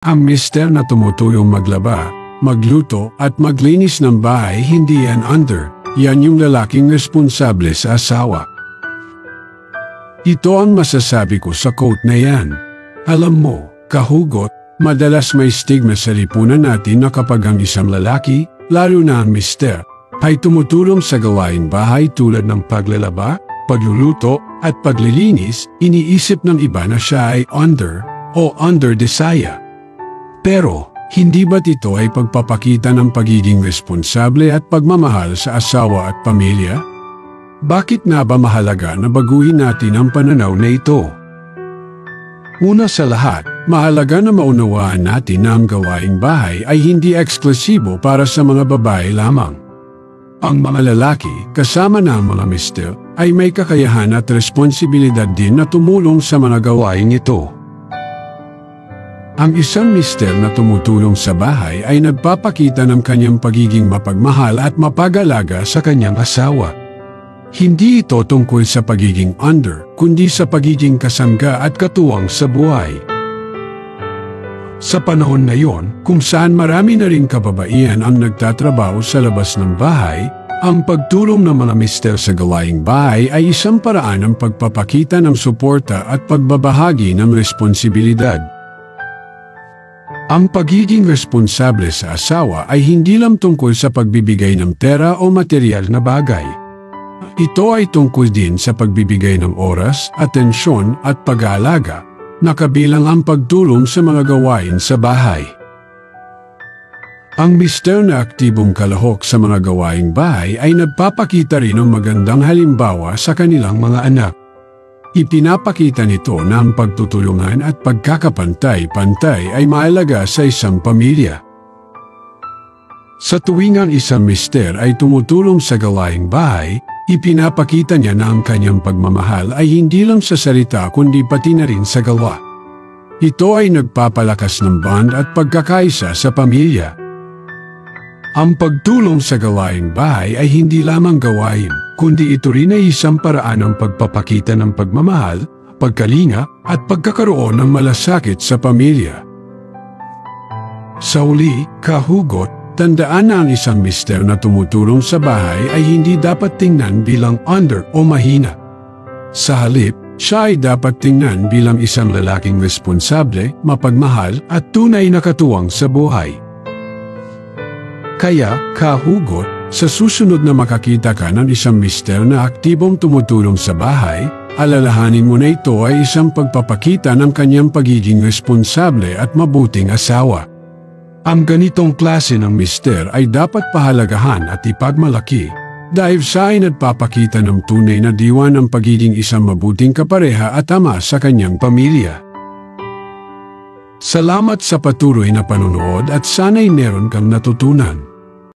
Ang mister na tumutulong maglaba, magluto at maglinis ng bahay, hindi yan under. Yan yung lalaking responsable sa asawa. Ito ang masasabi ko sa quote na yan. Alam mo, kahugot, madalas may stigma sa lipunan natin na kapag ang isang lalaki, lalo na ang mister, ay tumutulong sa gawaing bahay tulad ng paglalaba, pagluluto at paglilinis, iniisip ng iba na siya ay under o underdesire. Pero, hindi ba't ito ay pagpapakita ng pagiging responsable at pagmamahal sa asawa at pamilya? Bakit na ba mahalaga na baguhin natin ang pananaw na ito? Una sa lahat, mahalaga na maunawaan natin na ang gawaing bahay ay hindi eksklusibo para sa mga babae lamang. Ang mga lalaki, kasama na ang mga mister, ay may kakayahan at responsibilidad din na tumulong sa mga gawaing ito. Ang isang mister na tumutulong sa bahay ay nagpapakita ng kanyang pagiging mapagmahal at mapag-alaga sa kanyang asawa. Hindi ito tungkol sa pagiging under, kundi sa pagiging kasangga at katuwang sa buhay. Sa panahon na yon, kung saan marami na ring kababaihan ang nagtatrabaho sa labas ng bahay, ang pagtulong ng mga mister sa gawaing bahay ay isang paraan ng pagpapakita ng suporta at pagbabahagi ng responsibilidad. Ang pagiging responsable sa asawa ay hindi lang tungkol sa pagbibigay ng pera o material na bagay. Ito ay tungkol din sa pagbibigay ng oras, atensyon at pag-aalaga, na kabilang ang pagtulong sa mga gawain sa bahay. Ang mister na aktibong kalahok sa mga gawaing bahay ay nagpapakita rin ng magandang halimbawa sa kanilang mga anak. Ipinapakita nito na ang pagtutulungan at pagkakapantay-pantay ay mahalaga sa isang pamilya. Sa tuwing ang isang mister ay tumutulong sa gawaing bahay, ipinapakita niya na ang kanyang pagmamahal ay hindi lang sa salita kundi pati na rin sa gawa. Ito ay nagpapalakas ng bond at pagkakaisa sa pamilya. Ang pagtulong sa gawaing bahay ay hindi lamang gawain, kundi ito rin ay isang paraan ng pagpapakita ng pagmamahal, pagkalinga at pagkakaroon ng malasakit sa pamilya. Sa uli, kahugot, tandaan na ang isang mister na tumutulong sa bahay ay hindi dapat tingnan bilang under o mahina. Sa halip, siya ay dapat tingnan bilang isang lalaking responsable, mapagmahal at tunay na katuwang sa buhay. Kaya, kahugot, sa susunod na makakita ka ng isang mister na aktibong tumutulong sa bahay, alalahanin mo na ito ay isang pagpapakita ng kanyang pagiging responsable at mabuting asawa. Ang ganitong klase ng mister ay dapat pahalagahan at ipagmalaki dahil siya ay nagpapakita ng tunay na diwa ng pagiging isang mabuting kapareha at ama sa kanyang pamilya. Salamat sa patuloy na panonood at sana'y meron kang natutunan.